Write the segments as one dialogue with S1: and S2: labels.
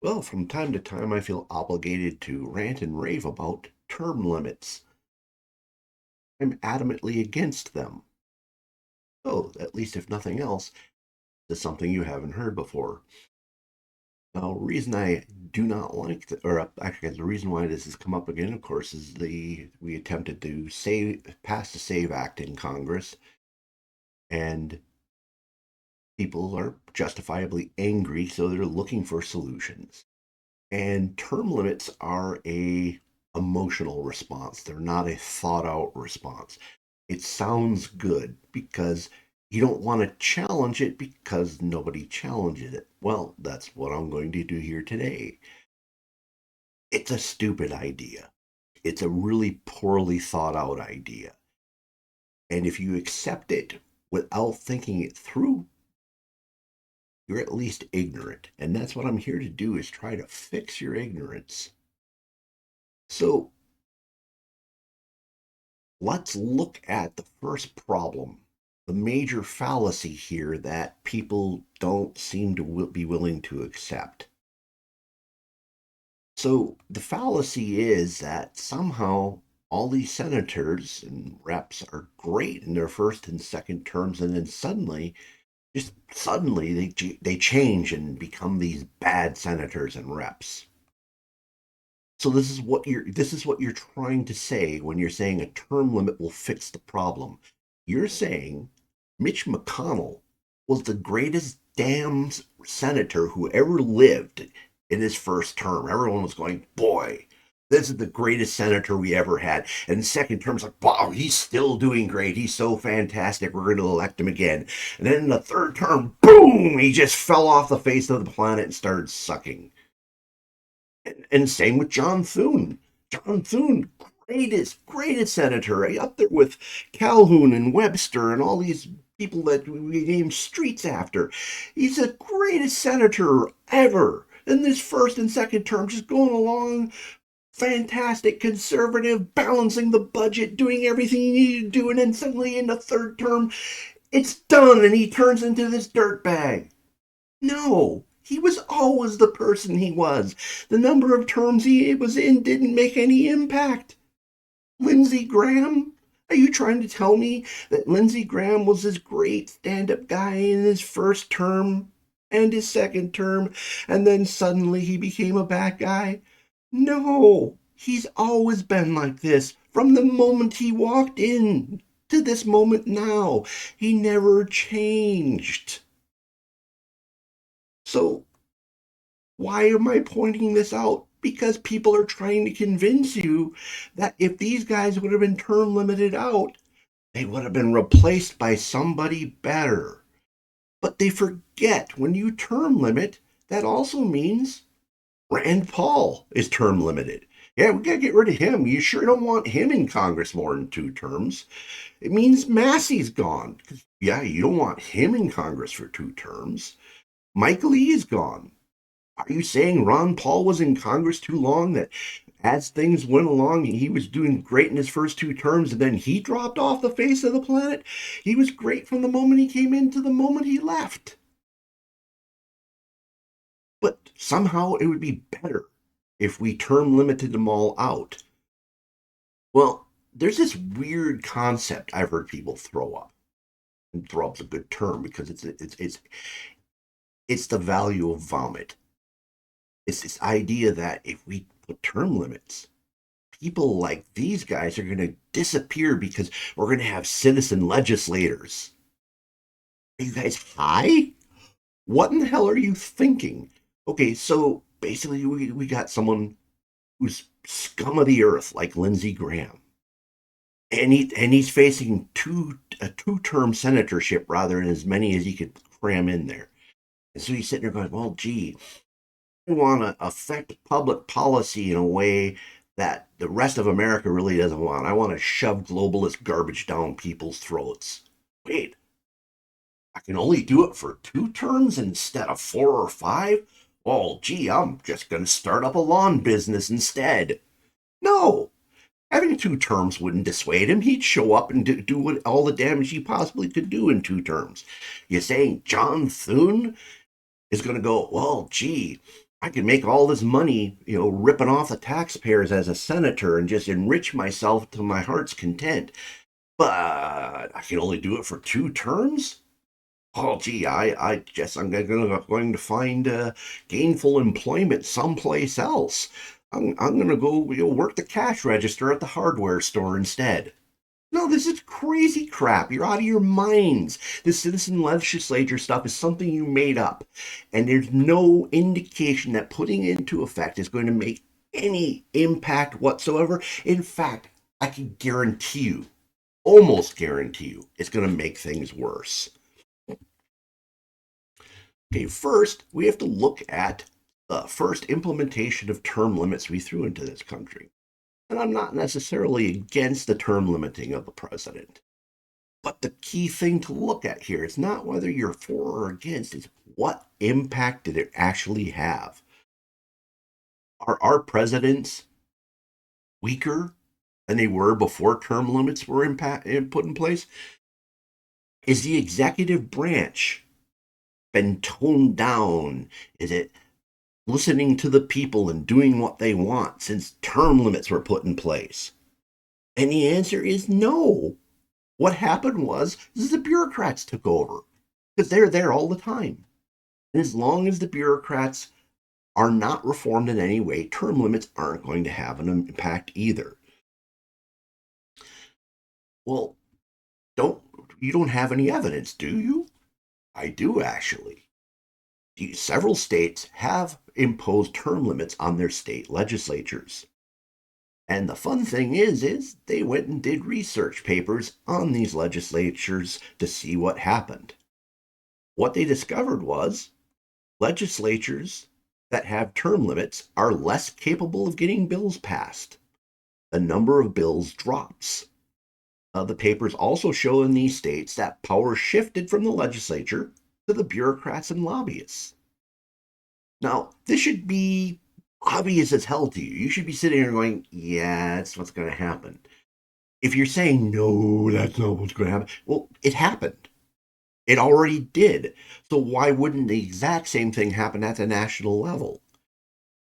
S1: Well, from time to time, I feel obligated to rant and rave about term limits. I'm adamantly against them. So, at least if nothing else, this is something you haven't heard before. Now, reason I do not like, actually, the reason why this has come up again, of course, is we attempted to pass the Save Act in Congress, and people are justifiably angry, so they're looking for solutions. And term limits are a emotional response. They're not a thought out response. It sounds good because you don't want to challenge it because nobody challenges it. Well, that's what I'm going to do here today. It's a stupid idea. It's a really poorly thought out idea. And if you accept it without thinking it through, you're at least ignorant. And that's what I'm here to do is try to fix your ignorance. So let's look at the first problem, the major fallacy here that people don't seem to be willing to accept. So, the fallacy is that somehow all these senators and reps are great in their first and second terms, and then just suddenly, they change and become these bad senators and reps. So this is what you're trying to say when you're saying a term limit will fix the problem. You're saying Mitch McConnell was the greatest damn senator who ever lived in his first term. Everyone was going, boy, this is the greatest senator we ever had. And second term's like, wow, he's still doing great. He's so fantastic. We're going to elect him again. And then in the third term, boom, he just fell off the face of the planet and started sucking. And same with John Thune. John Thune, greatest senator, right up there with Calhoun and Webster and all these people that we name streets after. He's the greatest senator ever. In this first and second term, just going along, fantastic, conservative, balancing the budget, doing everything he needed to do, and then suddenly in the third term, it's done, and he turns into this dirtbag. No, he was always the person he was. The number of terms he was in didn't make any impact. Lindsey Graham? Are you trying to tell me that Lindsey Graham was this great stand up guy in his first term and his second term, and then suddenly he became a bad guy? No, he's always been like this from the moment he walked in to this moment now. He never changed. So why am I pointing this out? Because people are trying to convince you that if these guys would have been term limited out, they would have been replaced by somebody better. But they forget when you term limit, that also means Rand Paul is term limited. Yeah, we got to get rid of him. You sure don't want him in Congress more than 2 terms. It means Massey's gone. Yeah, you don't want him in Congress for 2 terms. Mike Lee is gone. Are you saying Ron Paul was in Congress too long, that as things went along, he was doing great in his first 2 terms and then he dropped off the face of the planet? He was great from the moment he came in to the moment he left. But somehow it would be better if we term limited them all out. Well, there's this weird concept I've heard people throw up. And throw up's a good term because it's the value of vomit. It's this idea that if we put term limits, people like these guys are going to disappear because we're going to have citizen legislators. Are you guys high? What in the hell are you thinking? Okay, so basically, we got someone who's scum of the earth like Lindsey Graham. And he's facing a 2 term senatorship rather than as many as he could cram in there. And so he's sitting there going, well, gee, I want to affect public policy in a way that the rest of America really doesn't want. I want to shove globalist garbage down people's throats. Wait, I can only do it for 2 terms instead of 4 or 5? Oh, gee, I'm just going to start up a lawn business instead. No, having 2 terms wouldn't dissuade him. He'd show up and do what, all the damage he possibly could do in 2 terms. You're saying John Thune is going to go, well, gee, I can make all this money, ripping off the taxpayers as a senator and just enrich myself to my heart's content. But I can only do it for 2 terms? Oh, gee, I guess I'm going to find gainful employment someplace else. I'm going to go work the cash register at the hardware store instead. No, this is crazy crap. You're out of your minds. This citizen legislature stuff is something you made up. And there's no indication that putting it into effect is going to make any impact whatsoever. In fact, I can guarantee you, almost guarantee you, it's going to make things worse. Okay, first, we have to look at the first implementation of term limits we threw into this country. And I'm not necessarily against the term limiting of the president. But the key thing to look at here is not whether you're for or against, it's what impact did it actually have? Are our presidents weaker than they were before term limits were put in place? Is the executive branch been toned down? Is it listening to the people and doing what they want since term limits were put in place? And the answer is no. What happened was the bureaucrats took over because they're there all the time. And as long as the bureaucrats are not reformed in any way, term limits aren't going to have an impact either. Well, don't you don't have any evidence, do you? I do actually. Several states have imposed term limits on their state legislatures. And the fun thing is they went and did research papers on these legislatures to see what happened. What they discovered was legislatures that have term limits are less capable of getting bills passed. The number of bills drops. The papers also show in these states that power shifted from the legislature to the bureaucrats and lobbyists. Now, this should be obvious as hell to you. You should be sitting here going, yeah, that's what's going to happen. If you're saying, no, that's not what's going to happen, well, it happened. It already did. So why wouldn't the exact same thing happen at the national level?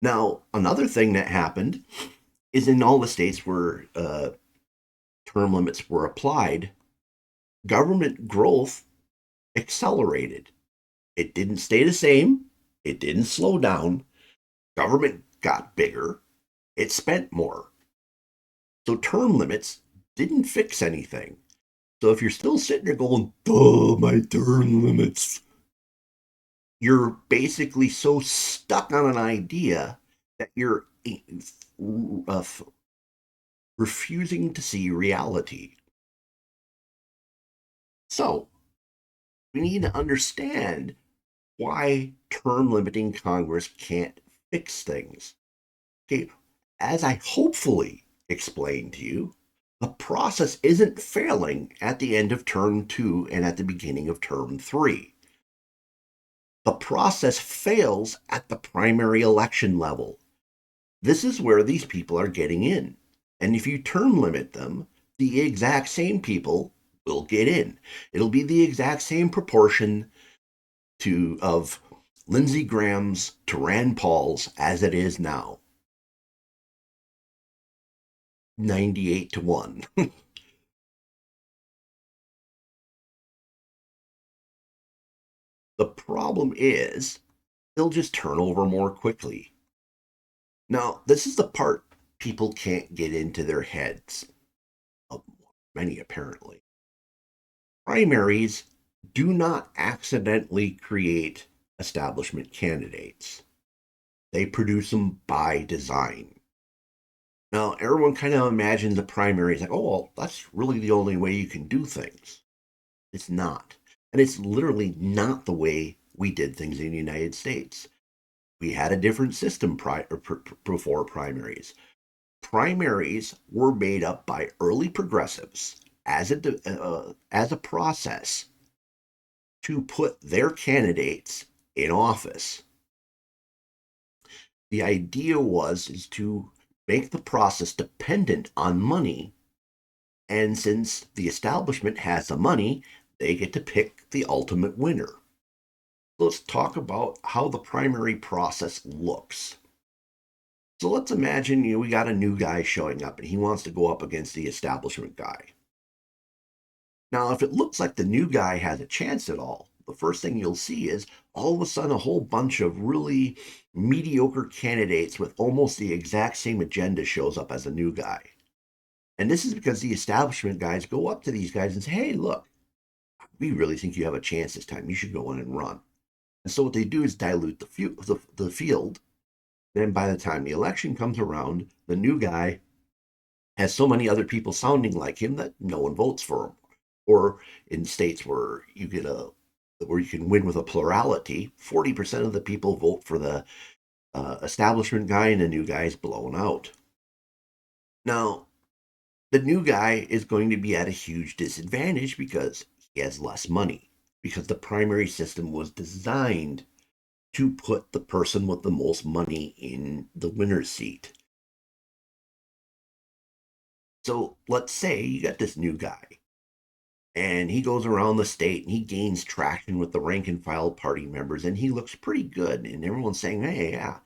S1: Now, another thing that happened is in all the states where term limits were applied, government growth accelerated. It didn't stay the same, it didn't slow down. Government got bigger, it spent more. So term limits didn't fix anything. So if you're still sitting there going, oh, my term limits, you're basically so stuck on an idea that you're uh, refusing to see reality. So we need to understand why term limiting Congress can't fix things. Okay, as I hopefully explained to you, the process isn't failing at the end of term 2 and at the beginning of term 3. The process fails at the primary election level. This is where these people are getting in. And if you term limit them, the exact same people will get in. It'll be the exact same proportion of Lindsey Graham's to Rand Paul's as it is now. 98-1. The problem is they'll just turn over more quickly. Now, this is the part people can't get into their heads. Many apparently. Primaries do not accidentally create establishment candidates. They produce them by design. Now, everyone kind of imagines a primary is like, oh, well, that's really the only way you can do things. It's not. And it's literally not the way we did things in the United States. We had a different system before primaries. Primaries were made up by early progressives as a process to put their candidates in office. The idea is to make the process dependent on money, and since the establishment has the money, they get to pick the ultimate winner. Let's talk about how the primary process looks. So let's imagine we got a new guy showing up and he wants to go up against the establishment guy. Now, if it looks like the new guy has a chance at all, the first thing you'll see is all of a sudden a whole bunch of really mediocre candidates with almost the exact same agenda shows up as a new guy. And this is because the establishment guys go up to these guys and say, hey, look, we really think you have a chance this time. You should go in and run. And so what they do is dilute the field. Then by the time the election comes around, the new guy has so many other people sounding like him that no one votes for him. Or in states where you can win with a plurality, 40% of the people vote for the establishment guy, and the new guy is blown out. Now, the new guy is going to be at a huge disadvantage because he has less money, because the primary system was designed to put the person with the most money in the winner's seat. So let's say you got this new guy and he goes around the state and he gains traction with the rank and file party members and he looks pretty good. And everyone's saying, hey, yeah,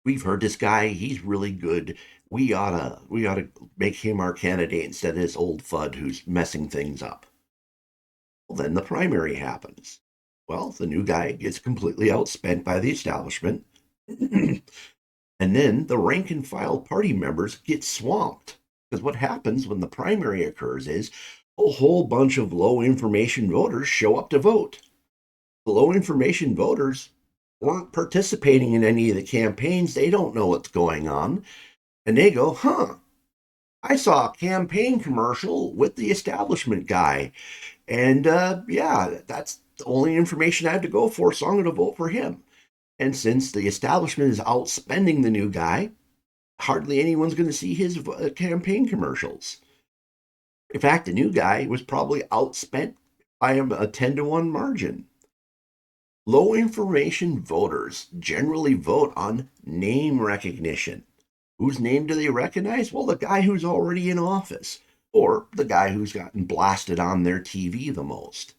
S1: we've heard this guy, he's really good. We oughta make him our candidate instead of this old FUD who's messing things up. Well, then the primary happens. Well, the new guy gets completely outspent by the establishment. And then the rank and file party members get swamped. Because what happens when the primary occurs is a whole bunch of low information voters show up to vote. The low information voters weren't participating in any of the campaigns. They don't know what's going on. And they go, I saw a campaign commercial with the establishment guy. And yeah, that's the only information I have to go for, so I'm going to vote for him. And since the establishment is outspending the new guy, hardly anyone's going to see his campaign commercials. In fact, the new guy was probably outspent by a 10-1 margin. Low information voters generally vote on name recognition. Whose name do they recognize? Well, the guy who's already in office, or the guy who's gotten blasted on their TV the most.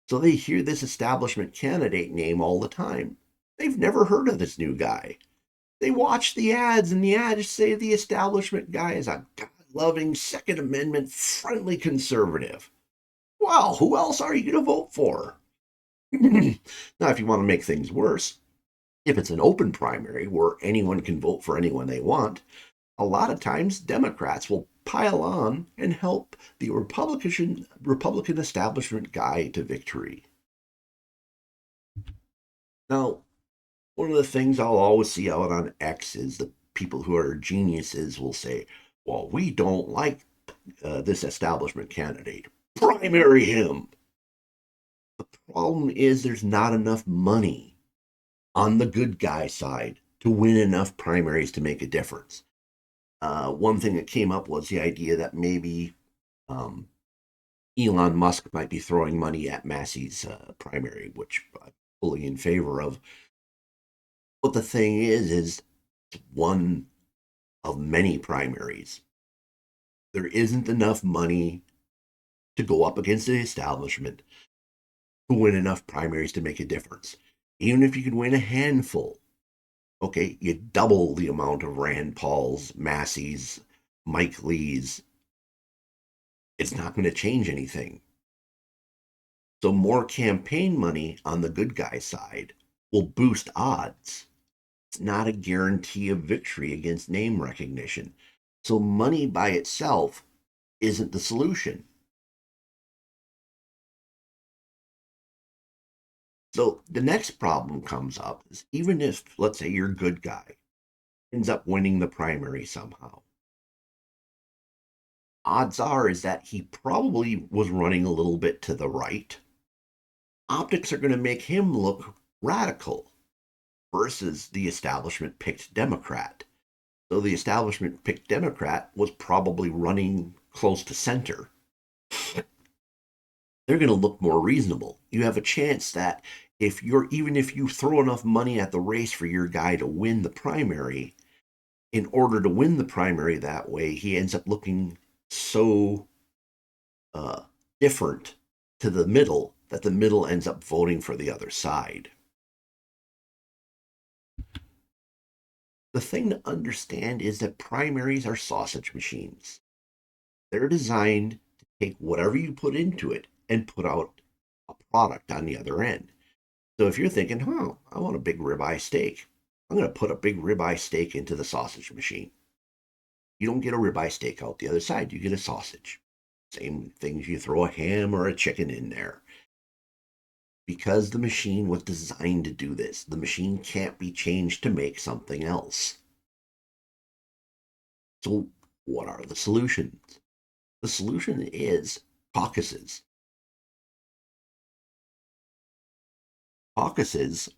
S1: So they hear this establishment candidate name all the time. They've never heard of this new guy. They watch the ads, and the ads say the establishment guy is a God-loving, Second Amendment friendly conservative. Well, who else are you going to vote for? Now, if you want to make things worse, if it's an open primary where anyone can vote for anyone they want, a lot of times Democrats will pile on and help the Republican establishment guy to victory. Now, one of the things I'll always see out on X is the people who are geniuses will say, well, we don't like this establishment candidate. Primary him. The problem is there's not enough money on the good guy side to win enough primaries to make a difference. One thing that came up was the idea that maybe Elon Musk might be throwing money at Massey's primary, which I'm fully in favor of. But the thing is it's one of many primaries. There isn't enough money to go up against the establishment to win enough primaries to make a difference. Even if you could win a handful, okay, you double the amount of Rand Paul's, Massey's, Mike Lee's. It's not going to change anything. So more campaign money on the good guy side will boost odds. It's not a guarantee of victory against name recognition. So money by itself isn't the solution. So the next problem comes up is even if, let's say, your good guy ends up winning the primary somehow, odds are is that he probably was running a little bit to the right. Optics are going to make him look radical versus the establishment picked Democrat. So the establishment picked Democrat was probably running close to center. They're going to look more reasonable. You have a chance that even if you throw enough money at the race for your guy to win the primary, in order to win the primary that way, he ends up looking so different to the middle that the middle ends up voting for the other side. The thing to understand is that primaries are sausage machines. They're designed to take whatever you put into it and put out a product on the other end. So if you're thinking, I want a big ribeye steak, I'm going to put a big ribeye steak into the sausage machine. You don't get a ribeye steak out the other side, you get a sausage. Same things, you throw a ham or a chicken in there. Because the machine was designed to do this, the machine can't be changed to make something else. So, what are the solutions? The solution is caucuses. Caucuses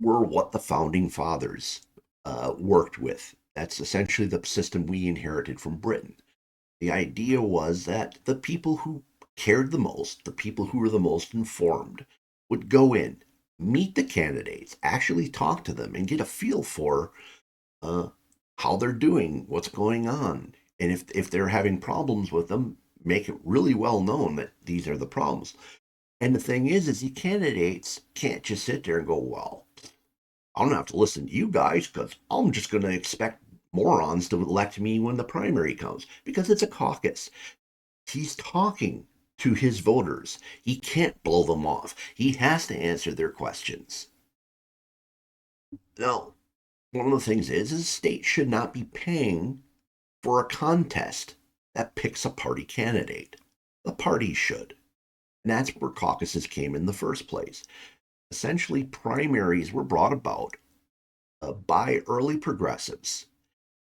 S1: were what the founding fathers worked with. That's essentially the system we inherited from Britain. The idea was that the people who cared the most, the people who were the most informed, would go in, meet the candidates, actually talk to them, and get a feel for uh, how they're doing, what's going on. And if they're having problems with them, make it really well known that these are the problems. And the thing is the candidates can't just sit there and go, well, I don't have to listen to you guys because I'm just going to expect morons to elect me when the primary comes because it's a caucus. He's talking to his voters. He can't blow them off. He has to answer their questions. Now, one of the things is states should not be paying for a contest that picks a party candidate. The parties should. And that's where caucuses came in the first place. Essentially, primaries were brought about by early progressives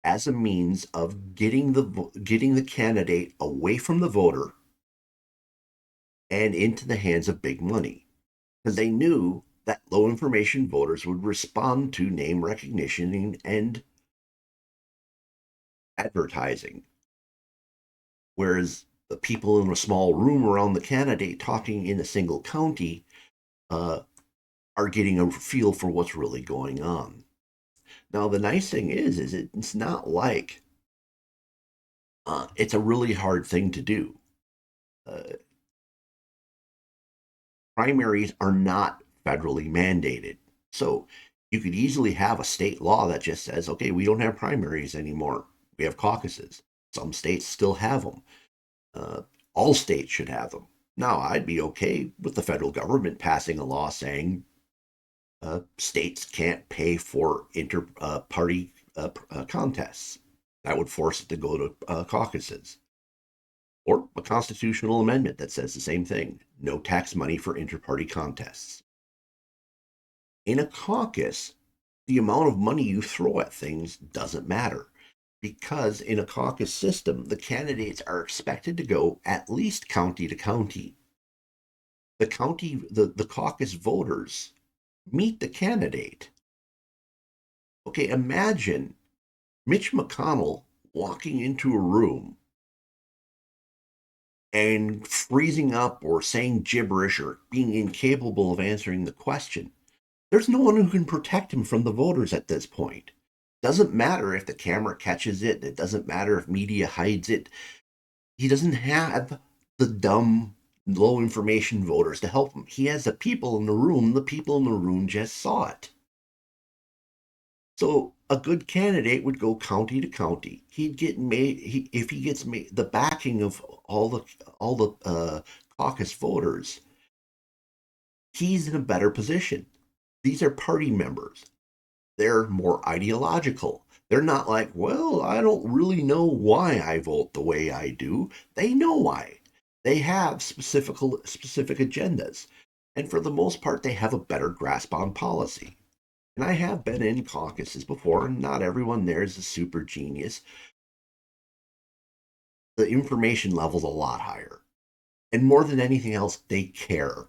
S1: as a means of getting the candidate away from the voter and into the hands of big money, because they knew that low information voters would respond to name recognition and advertising, whereas the people in a small room around the candidate talking in a single county uh, are getting a feel for what's really going on. Now, the nice thing is it's not like it's a really hard thing to do. Uh, Primaries are not federally mandated. So you could easily have a state law that just says, okay, we don't have primaries anymore. We have caucuses. Some states still have them. Uh, all states should have them. Now, I'd be okay with the federal government passing a law saying states can't pay for inter-party contests. That would force it to go to caucuses. Or a constitutional amendment that says the same thing: no tax money for inter-party contests. In a caucus, the amount of money you throw at things doesn't matter, because in a caucus system, the candidates are expected to go at least county to county. The caucus voters meet the candidate. Okay, imagine Mitch McConnell walking into a room and freezing up or saying gibberish or being incapable of answering the question. There's no one who can protect him from the voters at this point. Doesn't matter if the camera catches it, it doesn't matter if media hides it. He doesn't have the dumb, low information voters to help him. He has the people in the room. The people in the room just saw it. So a good candidate would go county to county. He'd get made if he gets made, the backing of all the caucus voters. He's in a better position. These are party members. They're more ideological. They're not like, well, I don't really know why I vote the way I do. They know why. They have specific agendas. And for the most part, they have a better grasp on policy. And I have been in caucuses before, and not everyone there is a super genius. The information level's a lot higher. And more than anything else, they care.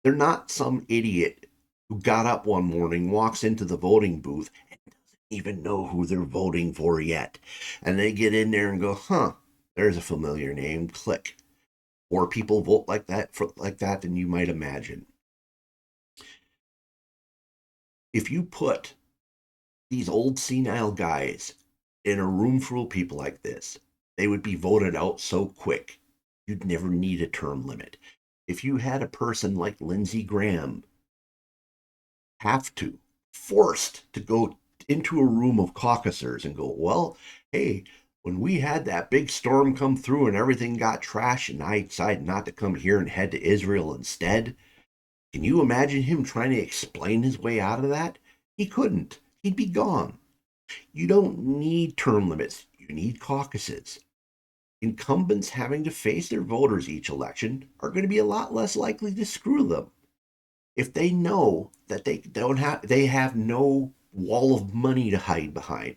S1: They're not some idiot who got up one morning, walks into the voting booth, and doesn't even know who they're voting for yet. And they get in there and go, there's a familiar name, click. More people vote like that than you might imagine. If you put these old senile guys in a room full of people like this, they would be voted out so quick. you'd never need a term limit. If you had a person like Lindsey Graham have to, forced to go into a room of caucusers and go, well, hey, when we had that big storm come through and everything got trashed and I decided not to come here and head to Israel instead, can you imagine him trying to explain his way out of that? He couldn't. He'd be gone. You don't need term limits. You need caucuses. Incumbents having to face their voters each election are going to be a lot less likely to screw them if they know that they have no wall of money to hide behind.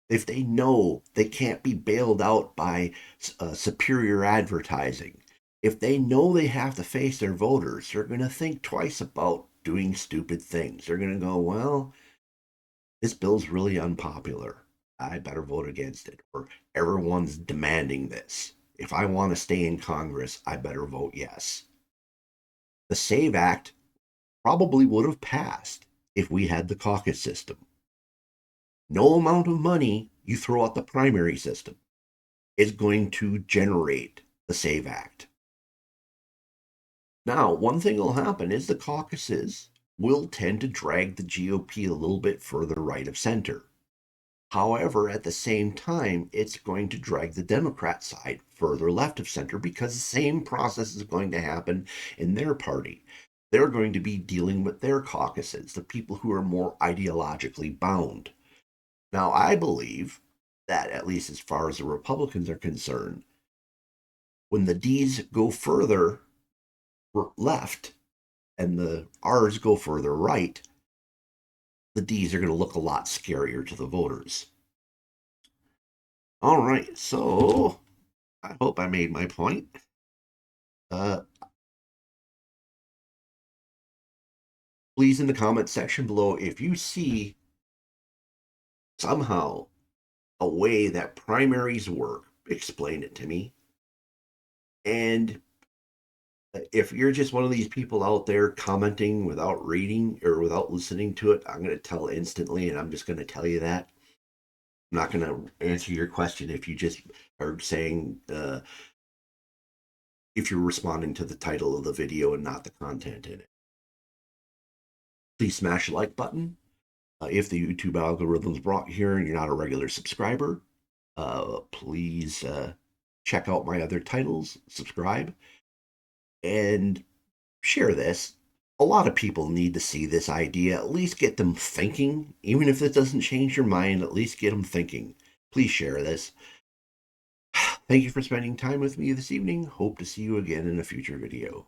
S1: If they know they can't be bailed out by superior advertising, if they know they have to face their voters, they're going to think twice about doing stupid things. They're going to go, well, this bill's really unpopular. I better vote against it. Or everyone's demanding this. If I want to stay in Congress, I better vote yes. The SAVE Act probably would have passed if we had the caucus system. No amount of money you throw at the primary system is going to generate the SAVE Act. Now, one thing will happen is the caucuses will tend to drag the GOP a little bit further right of center. However, at the same time, it's going to drag the Democrat side further left of center because the same process is going to happen in their party. They're going to be dealing with their caucuses, the people who are more ideologically bound. Now, I believe that, at least as far as the Republicans are concerned, when the D's go further left and the R's go further right, the D's are going to look a lot scarier to the voters. All right, so I hope I made my point. Please, in the comment section below, if you see somehow a way that primaries work, explain it to me. And if you're just one of these people out there commenting without reading or without listening to it, I'm going to tell instantly, and I'm just going to tell you that. I'm not going to answer your question if you just are saying, if you're responding to the title of the video and not the content in it. Please smash the like button. If the YouTube algorithm's brought here and you're not a regular subscriber, please check out my other titles, subscribe, and share this. A lot of people need to see this idea, at least get them thinking. Even if it doesn't change your mind, at least get them thinking. Please share this. Thank you for spending time with me this evening. Hope to see you again in a future video.